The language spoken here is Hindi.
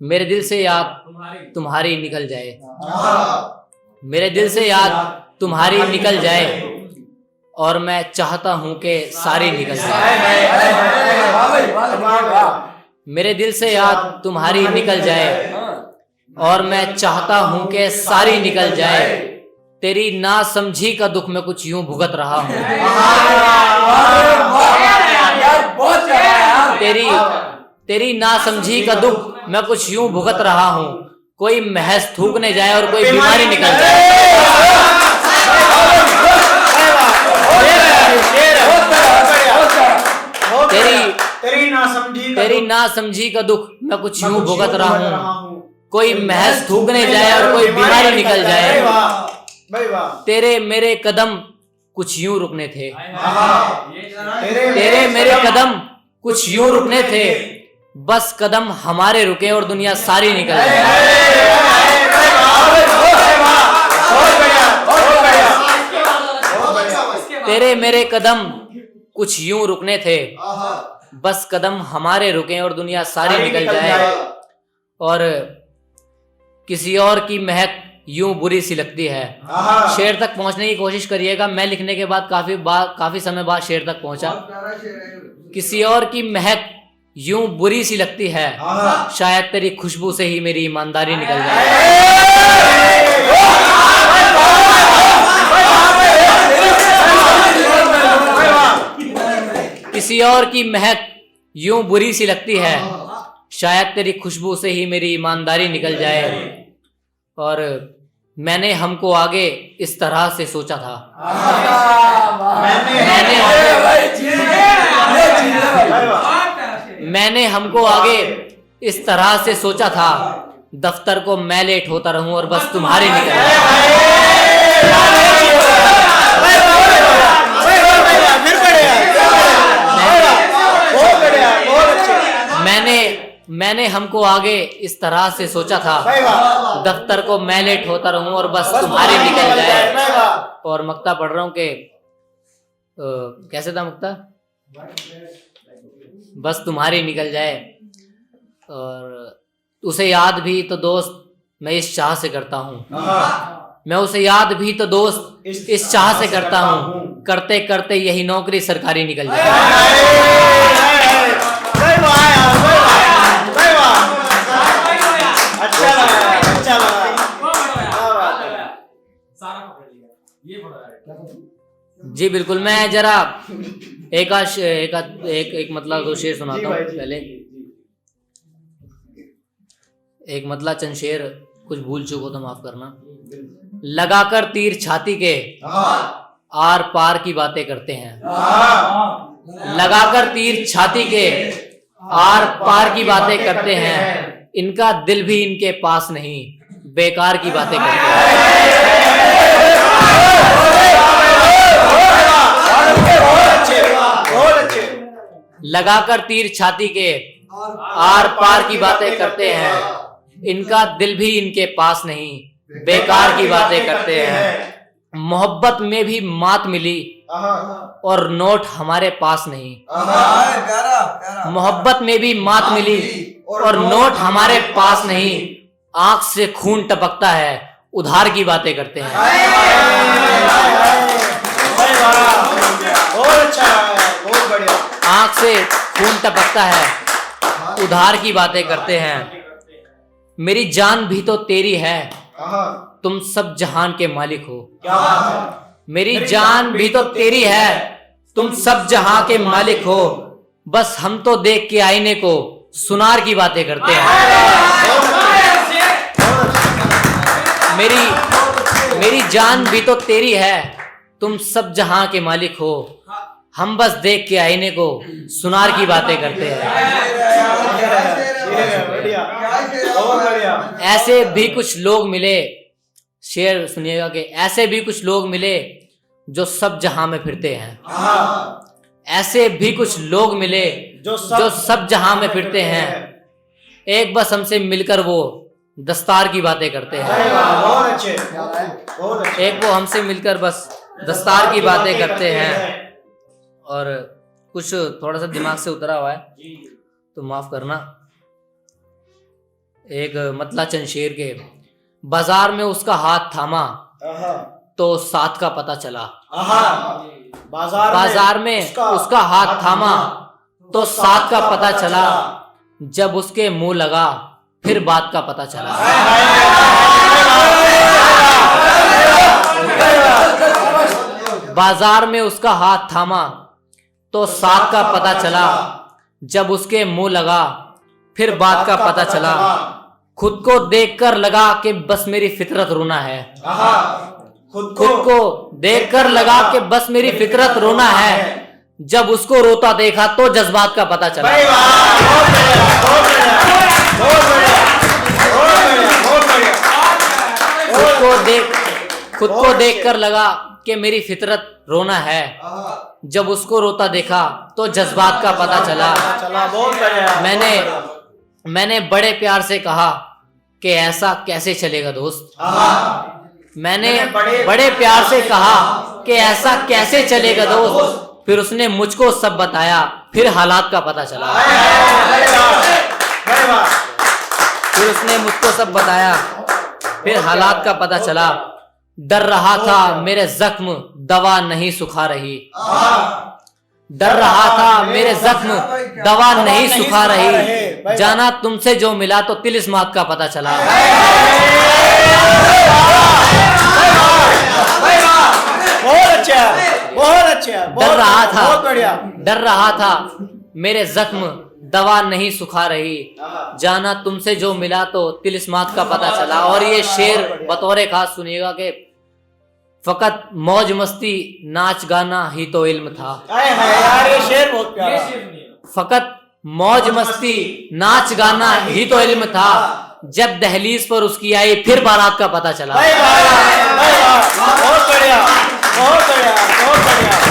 मेरे दिल से याद तुम्हारी निकल जाए, मेरे दिल से याद तुम्हारी निकल जाए, और मैं चाहता हूं कि सारी निकल जाए। मेरे दिल से याद तुम्हारी निकल जाए, और मैं चाहता हूं कि सारी निकल जाए। तेरी ना समझी का दुख मैं कुछ यूं भुगत रहा हूं। तेरी ना समझी का दुख मैं कुछ यूं भुगत रहा हूं। कोई महज थूकने जाए और कोई बीमारी निकल जाए। तेरी ना समझी का दुख मैं कुछ यूं भुगत रहा हूं। कोई महज थूकने जाए और कोई बीमारी निकल जाए। तेरे मेरे कदम कुछ यूं रुकने थे, तेरे मेरे कदम कुछ यूं रुकने थे, बस कदम हमारे रुके और दुनिया सारी निकल जाए। तेरे मेरे कदम कुछ यूं रुकने थे, बस कदम हमारे रुके और दुनिया सारी निकल जाए। और किसी और की महक यूं बुरी सी लगती है। शेर तक पहुंचने की कोशिश करिएगा। मैं लिखने के बाद काफी समय बाद शेर तक पहुंचा। किसी और की महक यूं बुरी सी लगती है, शायद तेरी खुशबू से ही मेरी ईमानदारी निकल जाए। किसी और की महक यूं बुरी सी लगती है, शायद तेरी खुशबू से ही मेरी ईमानदारी निकल जाए। और मैंने हमको आगे इस तरह से सोचा था। मैंने हमको आगे इस तरह से सोचा था। दफ्तर को मैं लेट होता रहूं और बस तुम्हारे निकल जाए। मैंने हमको आगे इस तरह से सोचा था। दफ्तर को मैं लेट होता रहूं और बस तुम्हारे निकल जाए। और मक्ता पढ़ रहा हूं कि कैसे था मक्ता? बस तुम्हारी निकल जाए। और उसे याद भी तो दोस्त मैं इस चाह से करता हूं। मैं उसे याद भी तो दोस्त इस चाह से करता हूं। करते करते यही नौकरी सरकारी निकल जाए। जी बिल्कुल। मैं जरा एक मतलब दो शेर सुनाता हूँ पहले। एक मतलब चंद शेर, कुछ भूल चूक हो तो माफ करना। लगाकर तीर छाती के आर पार की बातें करते हैं। लगाकर तीर छाती के आर पार की बातें करते हैं। इनका दिल भी इनके पास नहीं, बेकार की बातें करते हैं। लगाकर तीर छाती के आर पार की बातें करते हैं। इनका दिल भी इनके पास नहीं, बेकार की बातें करते हैं। मोहब्बत में भी मात मिली और नोट हमारे पास नहीं। मोहब्बत में भी मात मिली और नोट हमारे पास नहीं। आंख से खून टपकता है, उधार की बातें करते हैं। आंख से खून टपकता है, उधार की बातें करते हैं। मेरी जान भी तो तेरी है, तुम सब जहान के मालिक हो। मेरी जान भी तो तेरी है, तुम सब जहां के मालिक हो। बस हम तो देख के आईने को सुनार की बातें करते हैं। मेरी जान भी तो तेरी है, तुम सब जहां के मालिक हो। हम बस देख के आईने को सुनार की बातें करते हैं। ऐसे भी कुछ लोग मिले, शेर सुनिएगा कि ऐसे भी कुछ लोग मिले जो सब जहां में फिरते हैं। ऐसे भी कुछ लोग मिले जो सब जहां में फिरते हैं। एक बस हमसे मिलकर वो दस्तार की बातें करते हैं। एक वो हमसे मिलकर बस दस्तार की बातें करते हैं। और कुछ थोड़ा सा दिमाग से उतरा हुआ है तो माफ करना। एक मतला चंद शेर के, बाजार में उसका हाथ थामा तो साथ का पता चला। बाजार में उसका हाथ थामा तो साथ का पता चला, जब उसके मुंह लगा फिर बात का पता चला। बाजार में उसका हाथ थामा तो साथ का पता चला, जब उसके मुंह लगा फिर बात का पता चला। खुद को देखकर लगा कि बस मेरी फितरत रोना है। खुद को देखकर लगा कि बस मेरी फितरत रोना है, जब उसको रोता देखा तो जज्बात का पता चला। खुद को देखकर लगा कि मेरी फितरत रोना है, जब उसको रोता देखा तो जज्बात का पता चला। मैंने बड़े प्यार से कहा कि ऐसा कैसे चलेगा दोस्त। मैंने बड़े प्यार से कहा कि ऐसा कैसे चलेगा दोस्त, फिर उसने मुझको सब बताया, फिर हालात का पता चला। फिर उसने मुझको सब बताया, फिर हालात का पता चला। डर रहा था मेरे जख्म दवा नहीं सुखा रही। डर रहा था मेरे जख्म दवा नहीं सुखा रही, जाना तुमसे जो मिला तो तिलिस्मात का पता चला। डर रहा था मेरे जख्म दवा नहीं सुखा रही, जाना तुमसे जो मिला तो तिलिस्मात का पता चला। और ये शेर बतौर खास सुनिएगा कि फकत मौज मस्ती नाच गाना ही तो इल्म था। यार ये शेर बहुत प्यारा। फकत मौज मस्ती नाच गाना ही तो इल्म था, जब दहलीज पर उसकी आई फिर बारात का पता चला। बहुत बढ़िया, बहुत बढ़िया, बहुत बढ़िया।